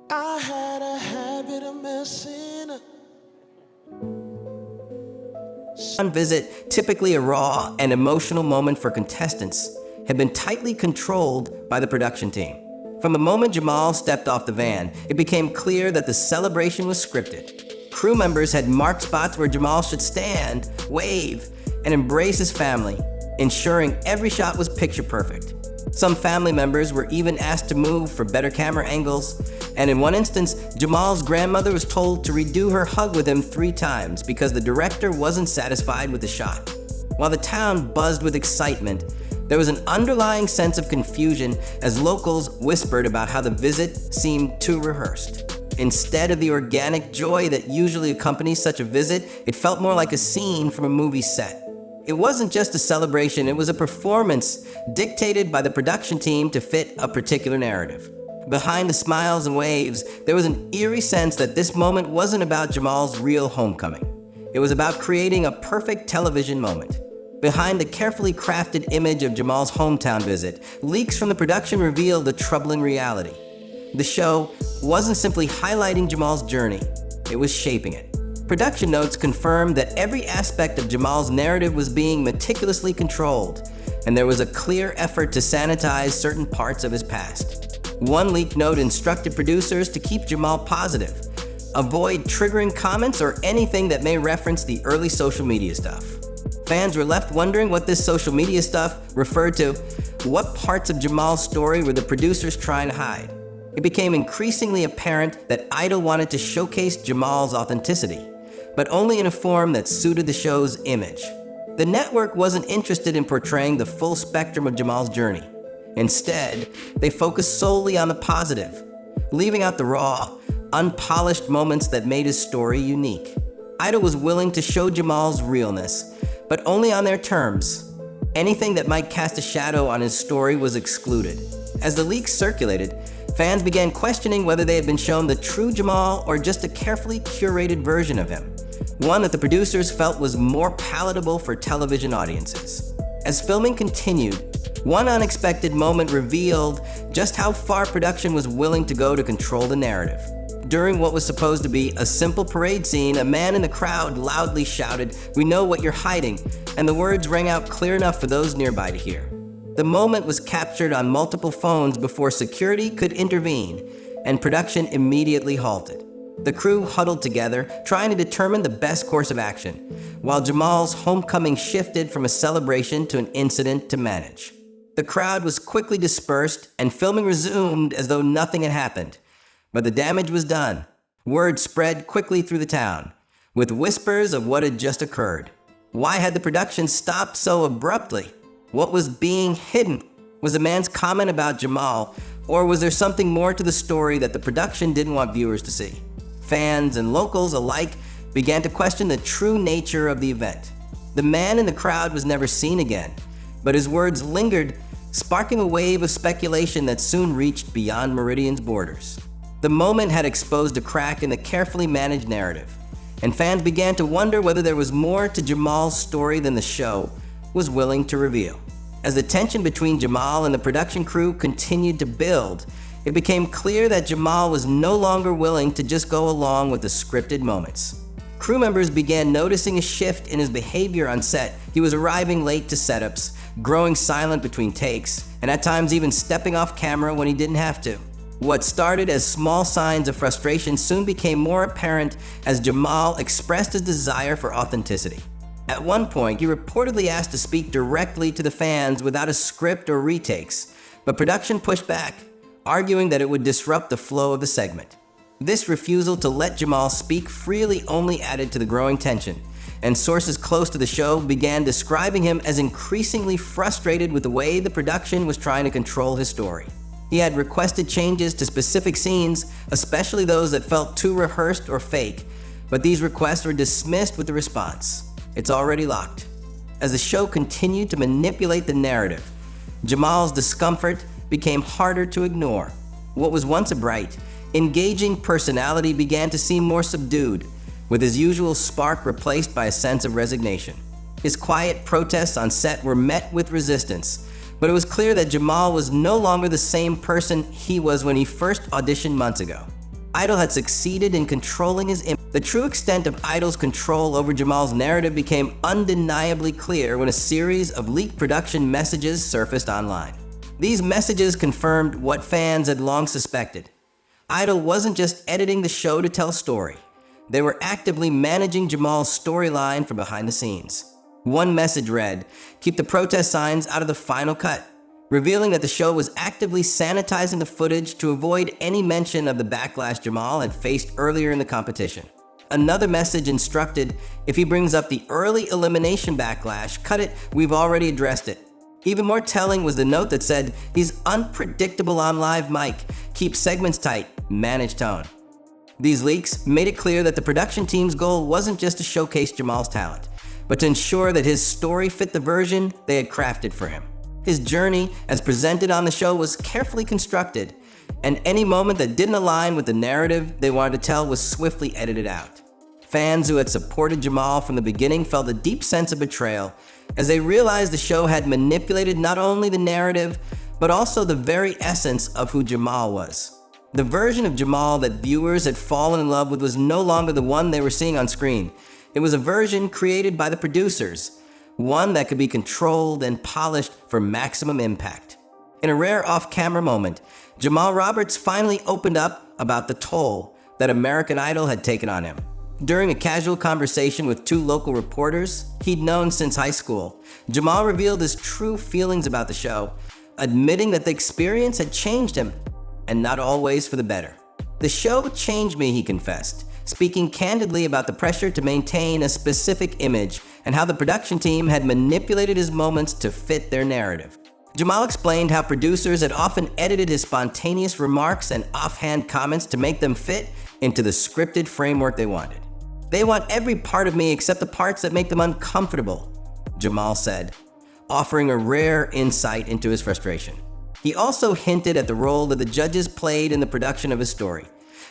I had a habit of messing up. One visit, typically a raw and emotional moment for contestants, had been tightly controlled by the production team. From the moment Jamal stepped off the van, it became clear that the celebration was scripted. Crew members had marked spots where Jamal should stand, wave, and embrace his family, ensuring every shot was picture perfect. Some family members were even asked to move for better camera angles, and in one instance, Jamal's grandmother was told to redo her hug with him 3 times because the director wasn't satisfied with the shot. While the town buzzed with excitement, there was an underlying sense of confusion as locals whispered about how the visit seemed too rehearsed. Instead of the organic joy that usually accompanies such a visit, it felt more like a scene from a movie set. It wasn't just a celebration, it was a performance dictated by the production team to fit a particular narrative. Behind the smiles and waves, there was an eerie sense that this moment wasn't about Jamal's real homecoming. It was about creating a perfect television moment. Behind the carefully crafted image of Jamal's hometown visit, leaks from the production revealed a troubling reality. The show wasn't simply highlighting Jamal's journey, it was shaping it. Production notes confirmed that every aspect of Jamal's narrative was being meticulously controlled, and there was a clear effort to sanitize certain parts of his past. One leaked note instructed producers to keep Jamal positive, avoid triggering comments or anything that may reference the early social media stuff. Fans were left wondering what this social media stuff referred to. What parts of Jamal's story were the producers trying to hide? It became increasingly apparent that Idol wanted to showcase Jamal's authenticity, but only in a form that suited the show's image. The network wasn't interested in portraying the full spectrum of Jamal's journey. Instead, they focused solely on the positive, leaving out the raw, unpolished moments that made his story unique. Idol was willing to show Jamal's realness, but only on their terms. Anything that might cast a shadow on his story was excluded. As the leaks circulated, fans began questioning whether they had been shown the true Jamal or just a carefully curated version of him, one that the producers felt was more palatable for television audiences. As filming continued, one unexpected moment revealed just how far production was willing to go to control the narrative. During what was supposed to be a simple parade scene, a man in the crowd loudly shouted, "We know what you're hiding," and the words rang out clear enough for those nearby to hear. The moment was captured on multiple phones before security could intervene, and production immediately halted. The crew huddled together, trying to determine the best course of action, while Jamal's homecoming shifted from a celebration to an incident to manage. The crowd was quickly dispersed, and filming resumed as though nothing had happened. But the damage was done. Word spread quickly through the town, with whispers of what had just occurred. Why had the production stopped so abruptly? What was being hidden? Was the man's comment about Jamal, or was there something more to the story that the production didn't want viewers to see? Fans and locals alike began to question the true nature of the event. The man in the crowd was never seen again, but his words lingered, sparking a wave of speculation that soon reached beyond Meridian's borders. The moment had exposed a crack in the carefully managed narrative, and fans began to wonder whether there was more to Jamal's story than the show was willing to reveal. As the tension between Jamal and the production crew continued to build, it became clear that Jamal was no longer willing to just go along with the scripted moments. Crew members began noticing a shift in his behavior on set. He was arriving late to setups, growing silent between takes, and at times even stepping off camera when he didn't have to. What started as small signs of frustration soon became more apparent as Jamal expressed his desire for authenticity. At one point, he reportedly asked to speak directly to the fans without a script or retakes, but production pushed back, arguing that it would disrupt the flow of the segment. This refusal to let Jamal speak freely only added to the growing tension, and sources close to the show began describing him as increasingly frustrated with the way the production was trying to control his story. He had requested changes to specific scenes, especially those that felt too rehearsed or fake, but these requests were dismissed with the response, "It's already locked." As the show continued to manipulate the narrative, Jamal's discomfort became harder to ignore. What was once a bright, engaging personality began to seem more subdued, with his usual spark replaced by a sense of resignation. His quiet protests on set were met with resistance, but it was clear that Jamal was no longer the same person he was when he first auditioned months ago. Idol had succeeded in controlling his image. The true extent of Idol's control over Jamal's narrative became undeniably clear when a series of leaked production messages surfaced online. These messages confirmed what fans had long suspected. Idol wasn't just editing the show to tell a story. They were actively managing Jamal's storyline from behind the scenes. One message read, "Keep the protest signs out of the final cut," revealing that the show was actively sanitizing the footage to avoid any mention of the backlash Jamal had faced earlier in the competition. Another message instructed, "If he brings up the early elimination backlash, cut it, we've already addressed it." Even more telling was the note that said, "He's unpredictable on live mic, keep segments tight, manage tone." These leaks made it clear that the production team's goal wasn't just to showcase Jamal's talent, but to ensure that his story fit the version they had crafted for him. His journey, as presented on the show, was carefully constructed, and any moment that didn't align with the narrative they wanted to tell was swiftly edited out. Fans who had supported Jamal from the beginning felt a deep sense of betrayal as they realized the show had manipulated not only the narrative, but also the very essence of who Jamal was. The version of Jamal that viewers had fallen in love with was no longer the one they were seeing on screen. It was a version created by the producers, one that could be controlled and polished for maximum impact. In a rare off-camera moment, Jamal Roberts finally opened up about the toll that American Idol had taken on him. During a casual conversation with two local reporters he'd known since high school, Jamal revealed his true feelings about the show, admitting that the experience had changed him, and not always for the better. "The show changed me," he confessed, speaking candidly about the pressure to maintain a specific image and how the production team had manipulated his moments to fit their narrative. Jamal explained how producers had often edited his spontaneous remarks and offhand comments to make them fit into the scripted framework they wanted. "They want every part of me except the parts that make them uncomfortable," Jamal said, offering a rare insight into his frustration. He also hinted at the role that the judges played in the production of his story,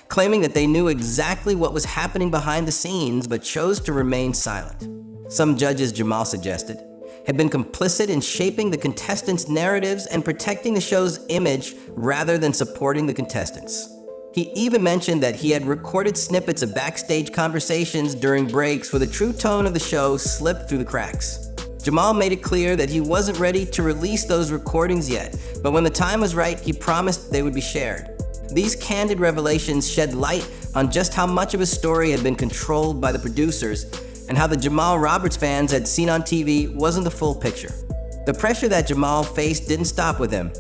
claiming that they knew exactly what was happening behind the scenes but chose to remain silent. Some judges, Jamal suggested, had been complicit in shaping the contestants' narratives and protecting the show's image rather than supporting the contestants. He even mentioned that he had recorded snippets of backstage conversations during breaks where the true tone of the show slipped through the cracks. Jamal made it clear that he wasn't ready to release those recordings yet, but when the time was right, he promised they would be shared. These candid revelations shed light on just how much of his story had been controlled by the producers and how the Jamal Roberts fans had seen on TV wasn't the full picture. The pressure that Jamal faced didn't stop with him.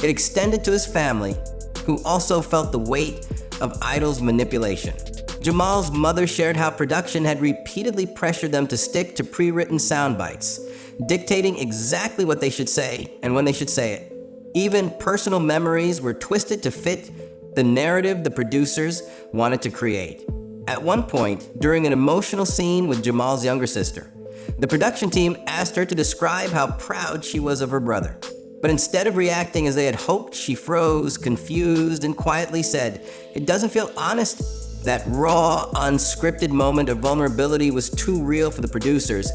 It extended to his family, who also felt the weight of Idol's manipulation. Jamal's mother shared how production had repeatedly pressured them to stick to pre-written sound bites, dictating exactly what they should say and when they should say it. Even personal memories were twisted to fit the narrative the producers wanted to create. At one point, during an emotional scene with Jamal's younger sister, the production team asked her to describe how proud she was of her brother. But instead of reacting as they had hoped, she froze, confused, and quietly said, "It doesn't feel honest." That raw, unscripted moment of vulnerability was too real for the producers,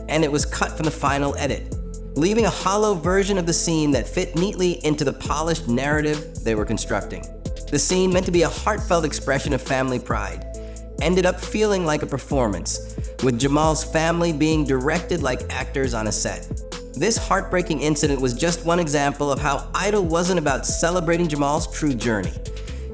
and it was cut from the final edit, leaving a hollow version of the scene that fit neatly into the polished narrative they were constructing. The scene, meant to be a heartfelt expression of family pride, ended up feeling like a performance, with Jamal's family being directed like actors on a set. This heartbreaking incident was just one example of how Idol wasn't about celebrating Jamal's true journey.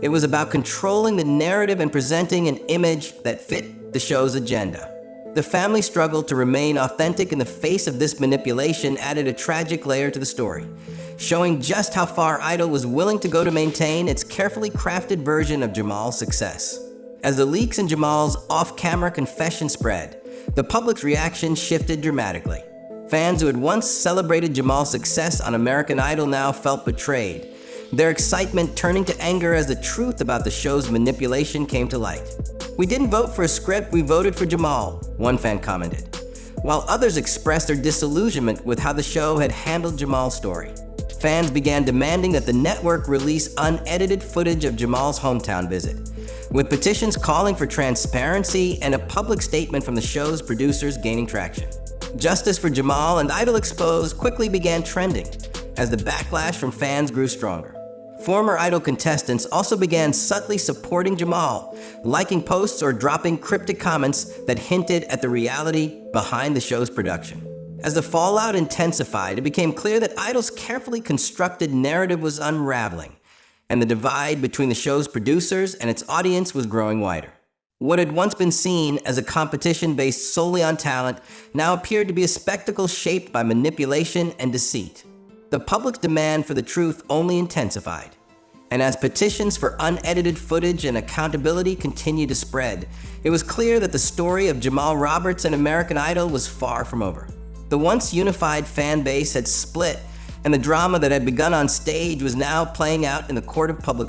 It was about controlling the narrative and presenting an image that fit the show's agenda. The family struggle to remain authentic in the face of this manipulation added a tragic layer to the story, showing just how far Idol was willing to go to maintain its carefully crafted version of Jamal's success. As the leaks in Jamal's off-camera confession spread, the public's reaction shifted dramatically. Fans who had once celebrated Jamal's success on American Idol now felt betrayed, their excitement turning to anger as the truth about the show's manipulation came to light. "We didn't vote for a script, we voted for Jamal," one fan commented, while others expressed their disillusionment with how the show had handled Jamal's story. Fans began demanding that the network release unedited footage of Jamal's hometown visit, with petitions calling for transparency and a public statement from the show's producers gaining traction. Justice for Jamal and Idol Exposed quickly began trending as the backlash from fans grew stronger. former Idol contestants also began subtly supporting Jamal, liking posts or dropping cryptic comments that hinted at the reality behind the show's production. As the fallout intensified, it became clear that Idol's carefully constructed narrative was unraveling, and the divide between the show's producers and its audience was growing wider. What had once been seen as a competition based solely on talent now appeared to be a spectacle shaped by manipulation and deceit. The public's demand for the truth only intensified, and as petitions for unedited footage and accountability continued to spread, it was clear that the story of Jamal Roberts and American Idol was far from over. The once unified fan base had split, and the drama that had begun on stage was now playing out in the court of public